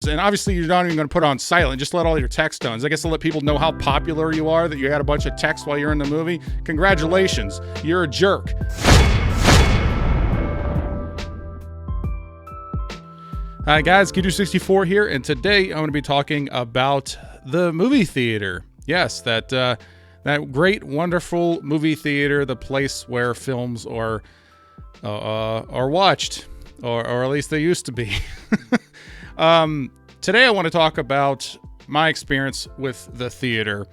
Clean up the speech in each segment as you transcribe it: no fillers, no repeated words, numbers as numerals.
And obviously you're not even going to put on silent. Just let all your text tones. I guess to let people know how popular you are, that you had a bunch of text while you're in the movie. Congratulations. You're a jerk. Hi guys, Candid64 here, and today I'm going to be talking about the movie theater. Yes, that great, wonderful movie theater, the place where films are watched, or at least they used to be. Today I want to talk about my experience with the theater.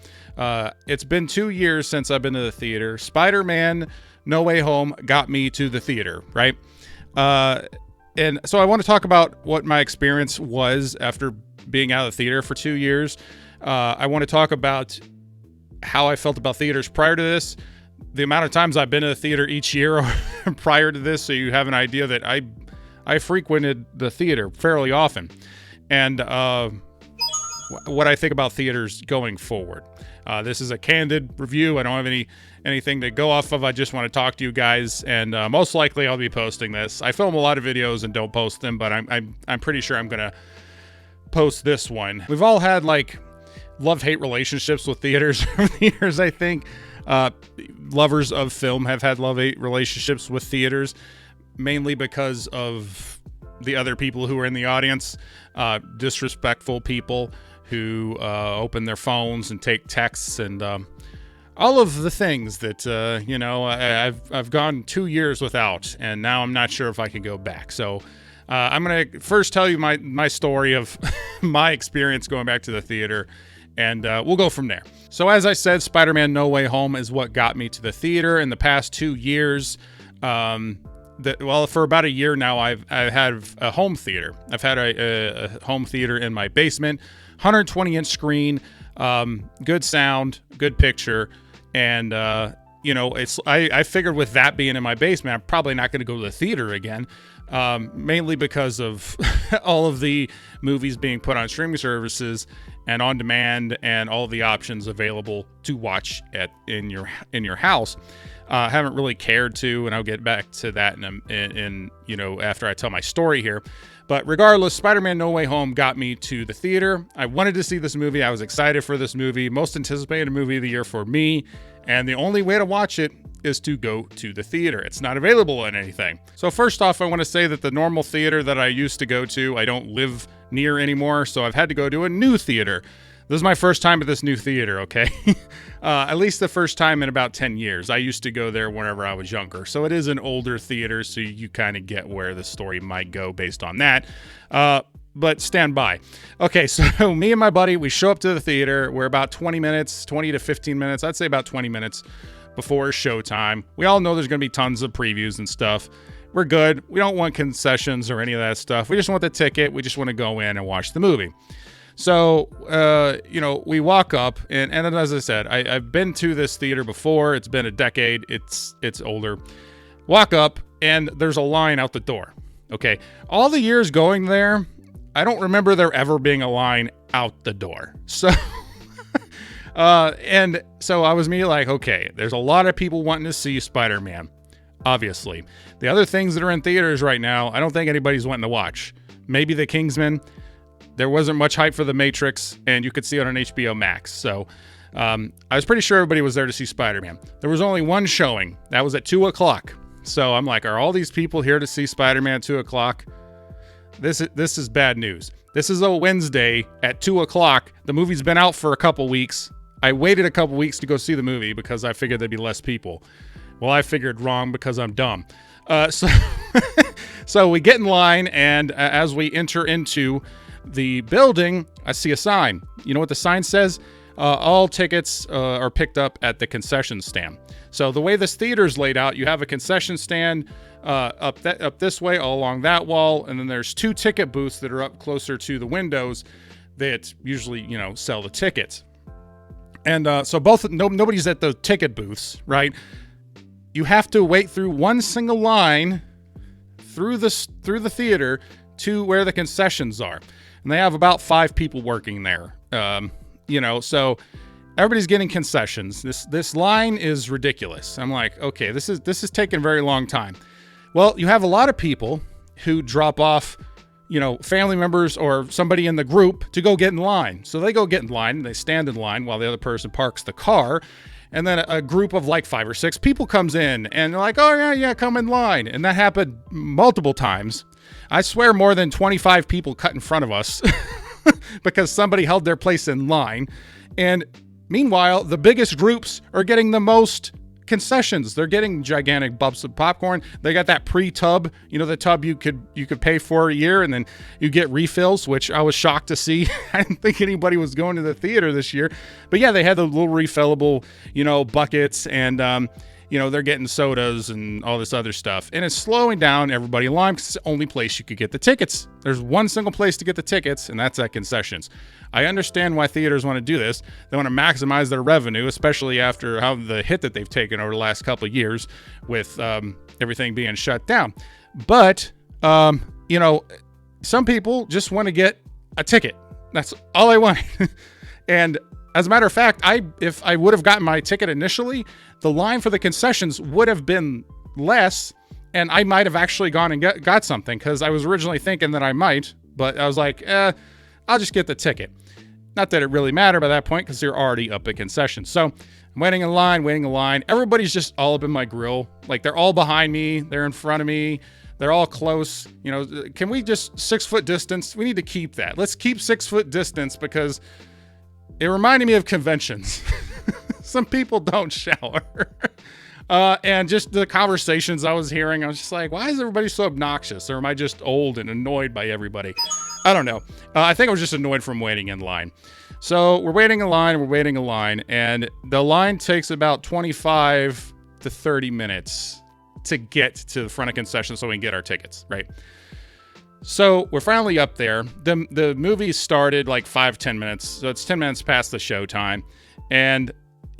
It's been 2 years since I've been to the theater. Spider-Man No Way Home got me to the theater, right? And so I want to talk about what my experience was after being out of the theater for 2 years. I want to talk about how I felt about theaters prior to this, the amount of times I've been to the theater each year prior to this, so you have an idea that I frequented the theater fairly often, and what I think about theaters going forward. This is a candid review. I don't have anything to go off of. I just want to talk to you guys, and most likely I'll be posting this. I film a lot of videos and don't post them, but I'm pretty sure I'm gonna post this one. We've all had like love-hate relationships with theaters over the years. I think lovers of film have had love-hate relationships with theaters, mainly because of the other people who are in the audience, disrespectful people who open their phones and take texts and all of the things that I've gone 2 years without, and now I'm not sure if I can go back. So I'm gonna first tell you my story of my experience going back to the theater, and we'll go from there. So as I said, Spider-Man No Way Home is what got me to the theater in the past 2 years. For about a year now, I've had a home theater. I've had a home theater in my basement, 120-inch screen, good sound, good picture, and I figured with that being in my basement, I'm probably not going to go to the theater again, mainly because of all of the movies being put on streaming services and on demand, and all the options available to watch in your house. Haven't really cared to, and I'll get back to that after I tell my story here. But regardless, Spider-Man No Way Home got me to the theater. I wanted to see this movie. I was excited for this movie, most anticipated movie of the year for me, and the only way to watch it is to go to the theater. It's not available in anything. So first off, I want to say that the normal theater that I used to go to, I don't live near anymore, so I've had to go to a new theater. This is my first time at this new theater, okay? At least the first time in about 10 years. I used to go there whenever I was younger. So it is an older theater, so you kind of get where the story might go based on that. But stand by. Okay, so me and my buddy, we show up to the theater. We're about 20 to 15 minutes. I'd say about 20 minutes before showtime. We all know there's going to be tons of previews and stuff. We're good. We don't want concessions or any of that stuff. We just want the ticket. We just want to go in and watch the movie. So, we walk up, and as I said, I've been to this theater before. It's been a decade. It's older. Walk up, and there's a line out the door. Okay. All the years going there, I don't remember there ever being a line out the door. So, and so I was like, okay, there's a lot of people wanting to see Spider-Man, obviously. The other things that are in theaters right now, I don't think anybody's wanting to watch. Maybe The Kingsman. There wasn't much hype for The Matrix, and you could see it on HBO Max. So I was pretty sure everybody was there to see Spider-Man. There was only one showing. That was at 2 o'clock. So I'm like, are all these people here to see Spider-Man at 2 o'clock? This is bad news. This is a Wednesday at 2 o'clock. The movie's been out for a couple weeks. I waited a couple weeks to go see the movie because I figured there'd be less people. Well, I figured wrong because I'm dumb. So we get in line, and as we enter into the building, I see a sign. You know what the sign says? All tickets are picked up at the concession stand. So the way this theater is laid out, you have a concession stand up this way, all along that wall, and then there's 2 ticket booths that are up closer to the windows that usually, sell the tickets. And so nobody's at the ticket booths, right? You have to wait through one single line through the theater to where the concessions are. And they have about 5 people working there. So everybody's getting concessions. This line is ridiculous. I'm like, okay, this is taking a very long time. Well, you have a lot of people who drop off, family members or somebody in the group to go get in line. So they go get in line and they stand in line while the other person parks the car. And then a group of like 5 or 6 people comes in and they're like, oh yeah, come in line. And that happened multiple times. I swear more than 25 people cut in front of us because somebody held their place in line. And meanwhile, the biggest groups are getting the most concessions. They're getting gigantic bumps of popcorn. They got that pre-tub, the tub you could pay for a year, and then you get refills, which I was shocked to see. I didn't think anybody was going to the theater this year, but yeah, they had the little refillable, buckets, and they're getting sodas and all this other stuff, and it's slowing down everybody in line because it's the only place you could get the tickets. There's one single place to get the tickets, and that's at concessions. I understand why theaters want to do this. They want to maximize their revenue, especially after how the hit that they've taken over the last couple of years with everything being shut down. But, some people just want to get a ticket. That's all I want. And as a matter of fact, if I would have gotten my ticket initially, the line for the concessions would have been less, and I might have actually gone and got something, because I was originally thinking that I might, but I was like, I'll just get the ticket. Not that it really mattered by that point, because they're already up at concessions. So I'm waiting in line. Everybody's just all up in my grill. Like, they're all behind me. They're in front of me. They're all close. Can we just 6 foot distance? We need to keep that. Let's keep 6 foot distance, because it reminded me of conventions. Some people don't shower. And just the conversations I was hearing, I was just like, why is everybody so obnoxious? Or am I just old and annoyed by everybody? I don't know. I think I was just annoyed from waiting in line. So we're waiting in line, and the line takes about 25 to 30 minutes to get to the front of concession so we can get our tickets, right? So we're finally up there. The movie started like 5-10 minutes. So it's 10 minutes past the show time. And,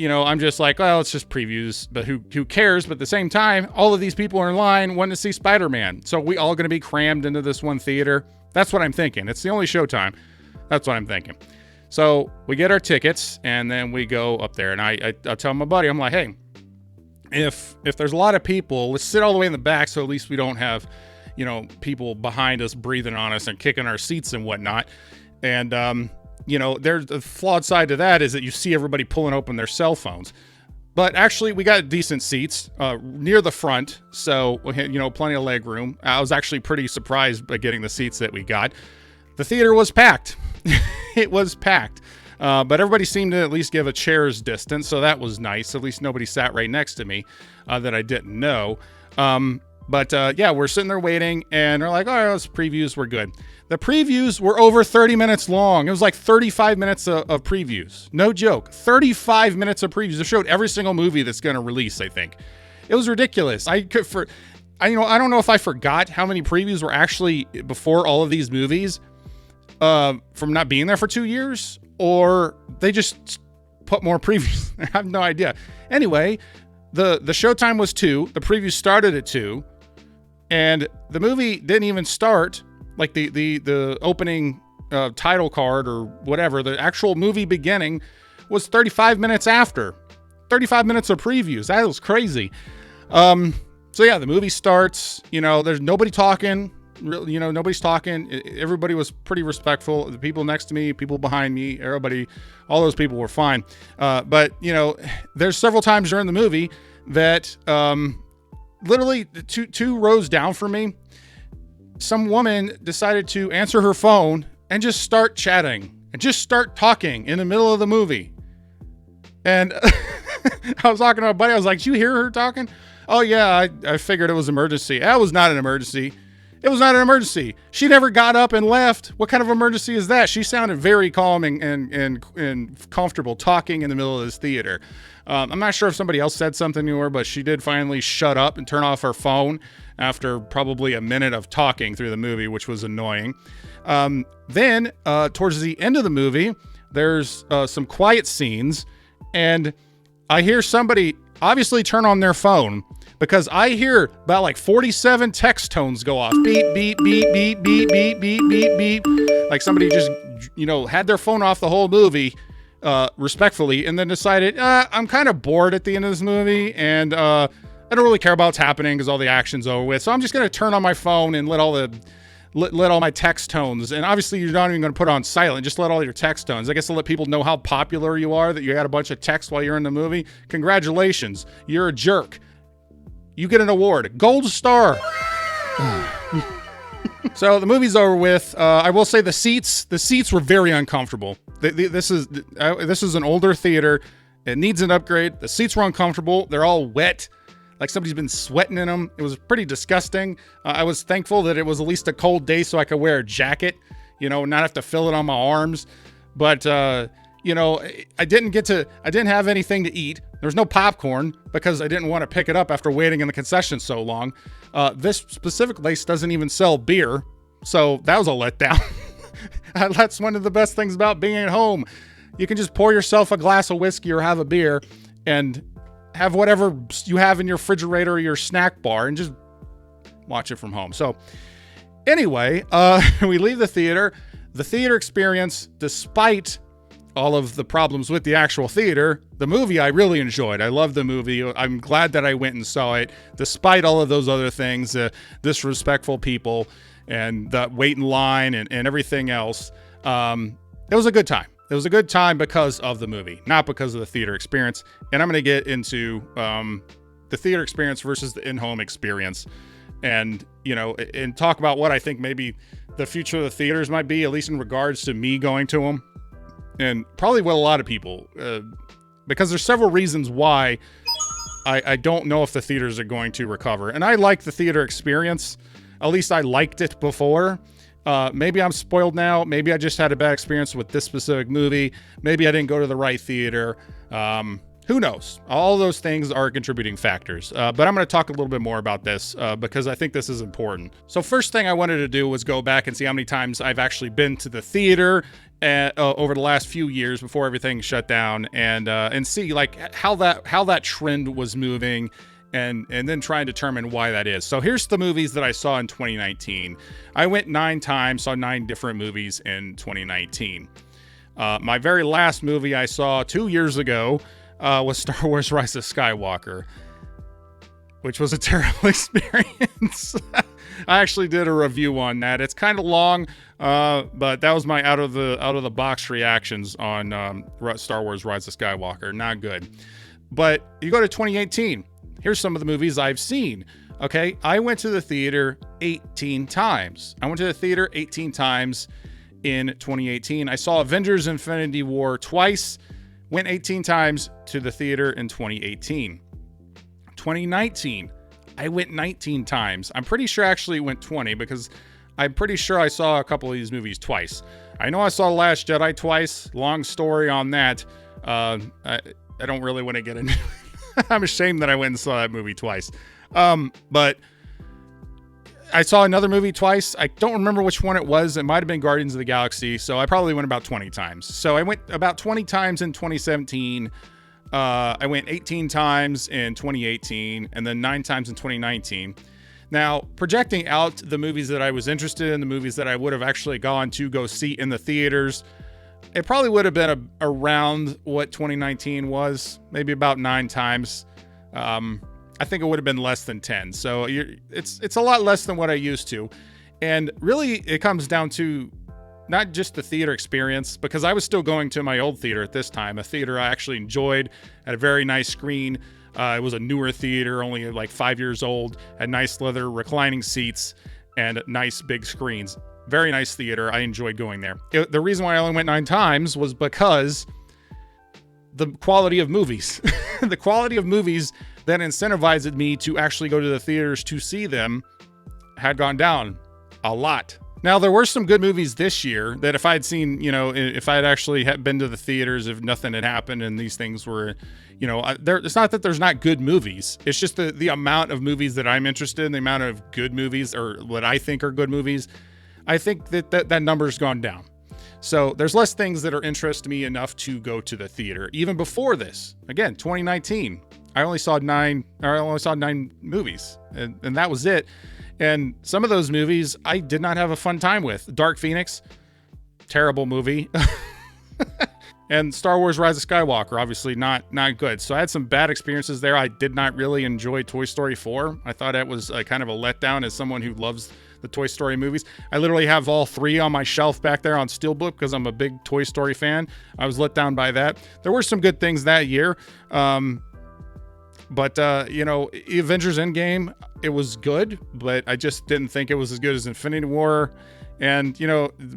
I'm just like, well, it's just previews, but who cares? But at the same time, all of these people are in line wanting to see Spider-Man. So we all going to be crammed into this one theater. That's what I'm thinking. It's the only showtime. That's what I'm thinking. So we get our tickets, and then we go up there. And I tell my buddy, I'm like, hey, if there's a lot of people, let's sit all the way in the back so at least we don't have, people behind us breathing on us and kicking our seats and whatnot. And, there's a flawed side to that is that you see everybody pulling open their cell phones. But actually, we got decent seats near the front, so, plenty of leg room. I was actually pretty surprised by getting the seats that we got. The theater was packed. It was packed. But everybody seemed to at least give a chair's distance, so that was nice. At least nobody sat right next to me that I didn't know. But we're sitting there waiting, and they're like, all right, those previews were good. The previews were over 30 minutes long. It was like 35 minutes of previews. No joke. 35 minutes of previews. They showed every single movie that's going to release, I think. It was ridiculous. I don't know if I forgot how many previews were actually before all of these movies from not being there for 2 years, or they just put more previews. I have no idea. Anyway, the showtime was 2. The preview started at 2. And the movie didn't even start, like the opening title card or whatever. The actual movie beginning was 35 minutes after. 35 minutes of previews. That was crazy. So yeah, the movie starts. There's nobody talking. Nobody's talking. Everybody was pretty respectful. The people next to me, people behind me, everybody, all those people were fine. But there's several times during the movie that literally two rows down from me, some woman decided to answer her phone and just start chatting and just start talking in the middle of the movie. And I was talking to my buddy. I was like, did you hear her talking? Oh yeah, I figured it was an emergency. That was not an emergency. It was not an emergency. She never got up and left. What kind of emergency is that? She sounded very calm and comfortable talking in the middle of this theater. I'm not sure if somebody else said something to her, but she did finally shut up and turn off her phone after probably a minute of talking through the movie, which was annoying. Then towards the end of the movie, there's some quiet scenes, and I hear somebody obviously turn on their phone, because I hear about like 47 text tones go off. Beep, beep, beep, beep, beep, beep, beep, beep, beep. Like somebody just, had their phone off the whole movie, respectfully, and then decided, I'm kind of bored at the end of this movie, and I don't really care about what's happening because all the action's over with. So I'm just going to turn on my phone and let all let all my text tones, and obviously you're not even going to put on silent, just let all your text tones. I guess to let people know how popular you are, that you got a bunch of text while you're in the movie. Congratulations, you're a jerk. You get an award, gold star. So the movie's over with. I will say the seats were very uncomfortable. This is an older theater. It needs an upgrade. The seats were uncomfortable. They're all wet, like somebody's been sweating in them. It was pretty disgusting. I was thankful that it was at least a cold day so I could wear a jacket, not have to fill it on my arms. But, I didn't have anything to eat. There's no popcorn because I didn't want to pick it up after waiting in the concession so long. This specific place doesn't even sell beer. So that was a letdown. That's one of the best things about being at home. You can just pour yourself a glass of whiskey or have a beer and have whatever you have in your refrigerator or your snack bar and just watch it from home. So anyway, we leave the theater. The theater experience, despite all of the problems with the actual theater, the movie I really enjoyed. I loved the movie. I'm glad that I went and saw it, despite all of those other things, disrespectful people and the wait in line and everything else. It was a good time. It was a good time because of the movie, not because of the theater experience. And I'm going to get into the theater experience versus the in-home experience, and and talk about what I think maybe the future of the theaters might be, at least in regards to me going to them, and probably what a lot of people, because there's several reasons why I don't know if the theaters are going to recover. And I like the theater experience. At least I liked it before. Maybe I'm spoiled now. Maybe I just had a bad experience with this specific movie. Maybe I didn't go to the right theater. Who knows? All those things are contributing factors. But I'm going to talk a little bit more about this because I think this is important. So first thing I wanted to do was go back and see how many times I've actually been to the theater over the last few years before everything shut down, and see like how that trend was moving. And then try and determine why that is. So here's the movies that I saw in 2019. I went 9 times, saw 9 different movies in 2019. My very last movie I saw 2 years ago was Star Wars Rise of Skywalker, which was a terrible experience. I actually did a review on that. It's kind of long, but that was my out of the box reactions on Star Wars Rise of Skywalker. Not good. But you go to 2018. Here's some of the movies I've seen. Okay, I went to the theater 18 times. I went to the theater 18 times in 2018. I saw Avengers Infinity War twice. Went 18 times to the theater in 2018. 2019, I went 19 times. I'm pretty sure I actually went 20 because I'm pretty sure I saw a couple of these movies twice. I know I saw The Last Jedi twice. Long story on that. I don't really want to get into it. I'm ashamed that I went and saw that movie twice. But I saw another movie twice. I don't remember which one it was. It might have been Guardians of the Galaxy. So I probably went about 20 times. So I went about 20 times in 2017. I went 18 times in 2018 and then 9 times in 2019. Now, projecting out the movies that I was interested in, the movies that I would have actually gone to go see in the theaters, it probably would have been around what 2019 was, maybe about 9 times. I think it would have been less than 10. So it's a lot less than what I used to. And really, it comes down to not just the theater experience, because I was still going to my old theater at this time, a theater I actually enjoyed, had a very nice screen. It was a newer theater, only like 5 years old, had nice leather reclining seats and nice big screens. Very nice theater. I enjoyed going there. The reason why I only went 9 times was because the quality of movies. The quality of movies that incentivized me to actually go to the theaters to see them had gone down a lot. Now, there were some good movies this year that if I'd seen, if I had actually been to the theaters, if nothing had happened and these things were, it's not that there's not good movies. It's just the amount of movies that I'm interested in, the amount of good movies or what I think are good movies. I think that number's gone down. So there's less things that are interest me enough to go to the theater. Even before this, again, 2019, I only saw 9 movies, and that was it. And some of those movies I did not have a fun time with. Dark Phoenix, terrible movie. And Star Wars Rise of Skywalker, obviously not good. So I had some bad experiences there. I did not really enjoy Toy Story 4. I thought it was kind of a letdown as someone who loves the Toy Story movies. I literally have all 3 on my shelf back there on Steelbook because I'm a big Toy Story fan. I was let down by that. There were some good things that year. But Avengers Endgame, it was good, but I just didn't think it was as good as Infinity War. And,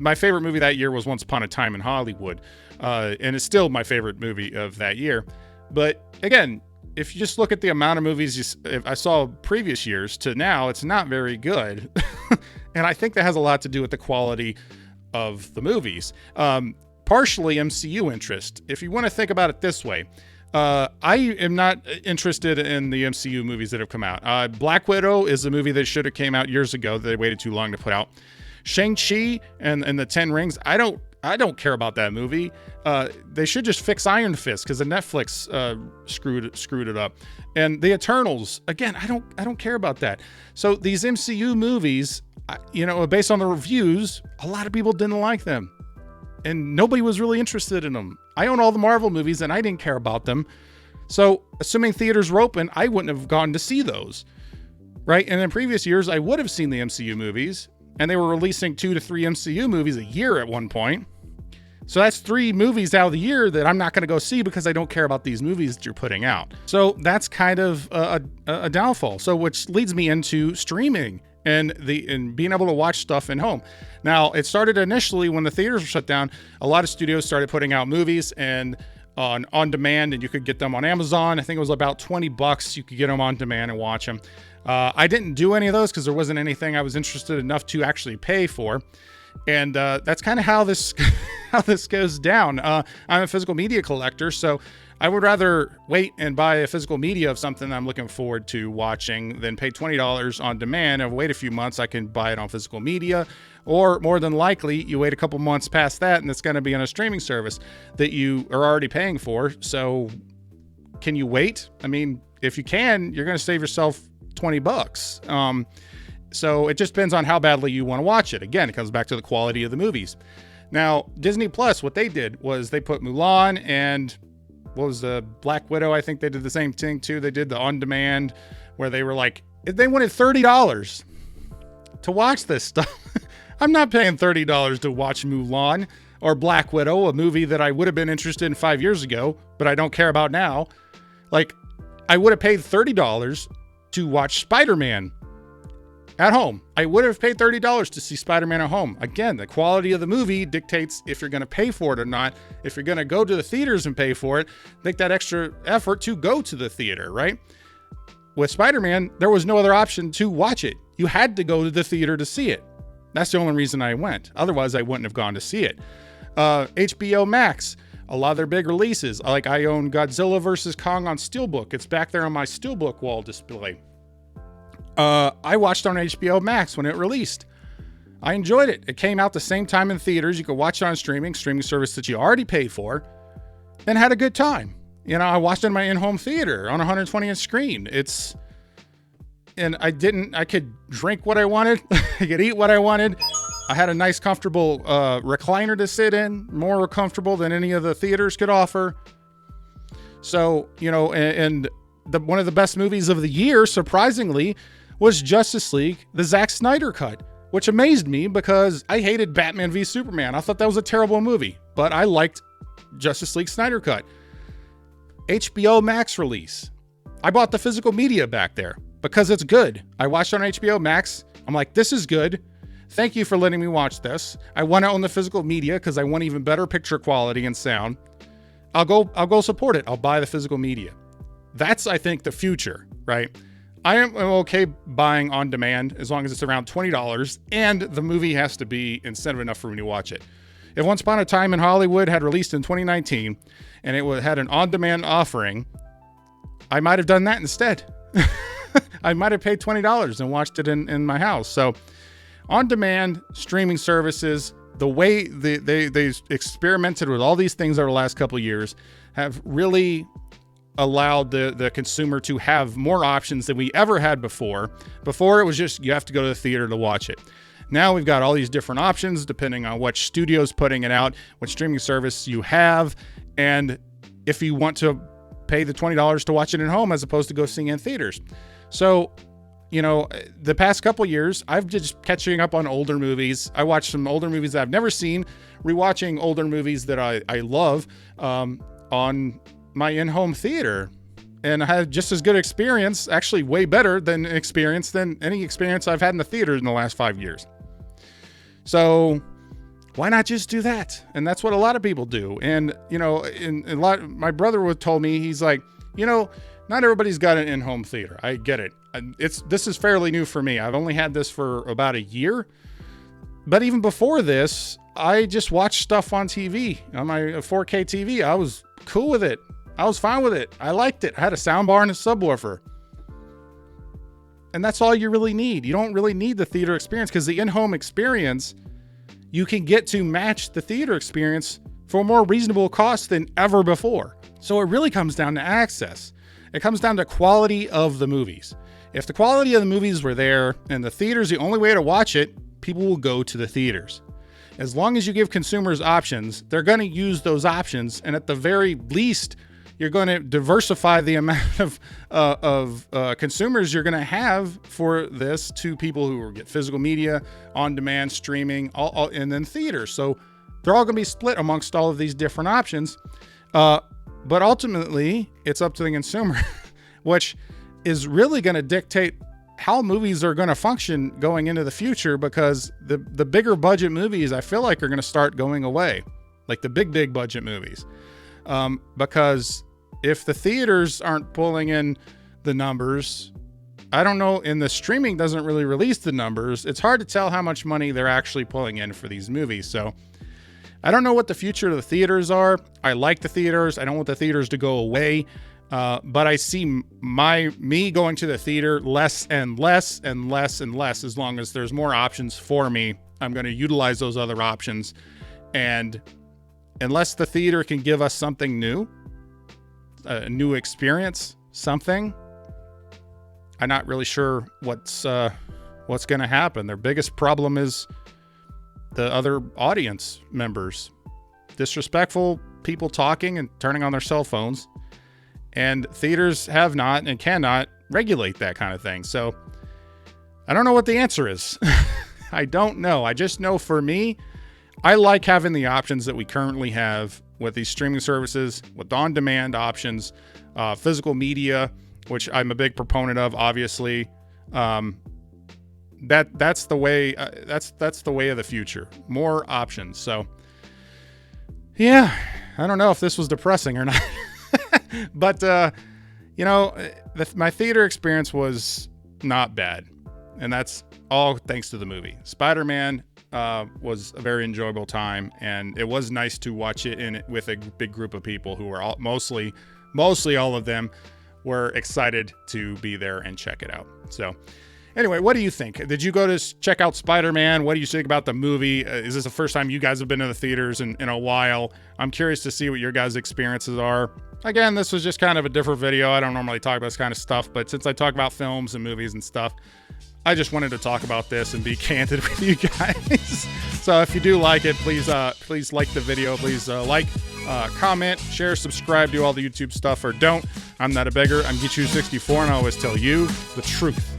my favorite movie that year was Once Upon a Time in Hollywood. And it's still my favorite movie of that year. But again, if you just look at the amount of movies I saw previous years to now, it's not very good. And I think that has a lot to do with the quality of the movies. Partially MCU interest. If you want to think about it this way, I am not interested in the MCU movies that have come out. Black Widow is a movie that should have came out years ago that they waited too long to put out. Shang-Chi and the Ten Rings, I don't care about that movie. They should just fix Iron Fist because the Netflix screwed it up. And the Eternals, again, I don't care about that. So these MCU movies, based on the reviews, a lot of people didn't like them. And nobody was really interested in them. I own all the Marvel movies and I didn't care about them. So assuming theaters were open, I wouldn't have gone to see those, right? And in previous years, I would have seen the MCU movies, and they were releasing 2 to 3 MCU movies a year at one point. So that's 3 movies out of the year that I'm not going to go see because I don't care about these movies that you're putting out. So that's kind of a downfall. So which leads me into streaming and being able to watch stuff in home. Now, it started initially when the theaters were shut down. A lot of studios started putting out movies and on demand, and you could get them on Amazon. I think it was about $20. You could get them on demand and watch them. I didn't do any of those because there wasn't anything I was interested enough to actually pay for. And that's kind of how this goes down. I'm a physical media collector, so I would rather wait and buy a physical media of something I'm looking forward to watching than pay $20 on demand and wait a few months. I can buy it on physical media, or more than likely, you wait a couple months past that and it's going to be on a streaming service that you are already paying for. So can you wait? I mean, if you can, you're going to save yourself $20. So it just depends on how badly you want to watch it. Again, it comes back to the quality of the movies. Now, Disney Plus, what they did was they put Mulan and what was the Black Widow? I think they did the same thing too. They did the on-demand where they were like, they wanted $30 to watch this stuff. I'm not paying $30 to watch Mulan or Black Widow, a movie that I would have been interested in 5 years ago, but I don't care about now. Like, I would have paid $30 to watch Spider-Man at home. I would have paid $30 to see Spider-Man at home. Again, the quality of the movie dictates if you're going to pay for it or not. If you're going to go to the theaters and pay for it, make that extra effort to go to the theater, right? With Spider-Man, there was no other option to watch it. You had to go to the theater to see it. That's the only reason I went. Otherwise, I wouldn't have gone to see it. HBO Max, a lot of their big releases. Like I own Godzilla vs. Kong on Steelbook. It's back there on my Steelbook wall display. I watched on HBO Max when it released. I enjoyed it. It came out the same time in theaters. You could watch it on streaming service that you already paid for, and had a good time. I watched it in my in-home theater on a 120-inch screen. I could drink what I wanted. I could eat what I wanted. I had a nice, comfortable recliner to sit in, more comfortable than any of the theaters could offer. So, one of the best movies of the year, surprisingly, was Justice League, the Zack Snyder cut, which amazed me because I hated Batman v Superman. I thought that was a terrible movie, but I liked Justice League Snyder cut. HBO Max release. I bought the physical media back there because it's good. I watched it on HBO Max. I'm like, this is good. Thank you for letting me watch this. I want to own the physical media because I want even better picture quality and sound. I'll go support it. I'll buy the physical media. That's, I think, the future, right? I am okay buying on demand as long as it's around $20 and the movie has to be incentive enough for me to watch it. If Once Upon a Time in Hollywood had released in 2019 and it had an on-demand offering, I might have done that instead. I might have paid $20 and watched it in my house. So on-demand streaming services, the way they experimented with all these things over the last couple of years have really allowed the consumer to have more options than we ever had before. Before it was just, you have to go to the theater to watch it. Now we've got all these different options depending on what studio's putting it out, what streaming service you have, and if you want to pay the $20 to watch it at home as opposed to go seeing it in theaters. So, the past couple years, I've just catching up on older movies. I watched some older movies that I've never seen, rewatching older movies that I love on my in-home theater. And I had just as good experience, actually way better than experience than any experience I've had in the theater in the last 5 years. So why not just do that? And that's what a lot of people do. And, my brother told me, he's like, not everybody's got an in-home theater. I get it. This is fairly new for me. I've only had this for about a year. But even before this, I just watched stuff on TV, on my 4K TV. I was cool with it. I was fine with it. I liked it. I had a soundbar and a subwoofer. And that's all you really need. You don't really need the theater experience, because the in-home experience, you can get to match the theater experience for a more reasonable cost than ever before. So it really comes down to access. It comes down to quality of the movies. If the quality of the movies were there and the theater's the only way to watch it, people will go to the theaters. As long as you give consumers options, they're going to use those options. And at the very least, you're going to diversify the amount of consumers you're going to have for this to people who will get physical media, on-demand streaming, and then theaters. So they're all going to be split amongst all of these different options. But ultimately, it's up to the consumer, which is really going to dictate how movies are going to function going into the future, because the bigger budget movies, I feel like, are going to start going away, like the big budget movies. Because if the theaters aren't pulling in the numbers, I don't know, and the streaming doesn't really release the numbers, it's hard to tell how much money they're actually pulling in for these movies. So I don't know what the future of the theaters are. I like the theaters. I don't want the theaters to go away. But I see me going to the theater less and less and less and less. As long as there's more options for me, I'm going to utilize those other options. And unless the theater can give us something new, a new experience, something, I'm not really sure what's going to happen. Their biggest problem is the other audience members, disrespectful people talking and turning on their cell phones. And theaters have not and cannot regulate that kind of thing. So I don't know what the answer is. I don't know. I just know for me, I like having the options that we currently have with these streaming services, with on-demand options, physical media, which I'm a big proponent of, obviously. That's the way. That's the way of the future. More options. So yeah, I don't know if this was depressing or not. But, my theater experience was not bad. And that's all thanks to the movie. Spider-Man was a very enjoyable time. And it was nice to watch it with a big group of people who were mostly all of them were excited to be there and check it out. So anyway, what do you think? Did you go to check out Spider-Man? What do you think about the movie? Is this the first time you guys have been to the theaters in a while? I'm curious to see what your guys' experiences are. Again, this was just kind of a different video. I don't normally talk about this kind of stuff, but since I talk about films and movies and stuff, I just wanted to talk about this and be candid with you guys. So if you do like it, please like the video. Please comment, share, subscribe, do all the YouTube stuff, or don't. I'm not a beggar. I'm Get You 64, and I always tell you the truth.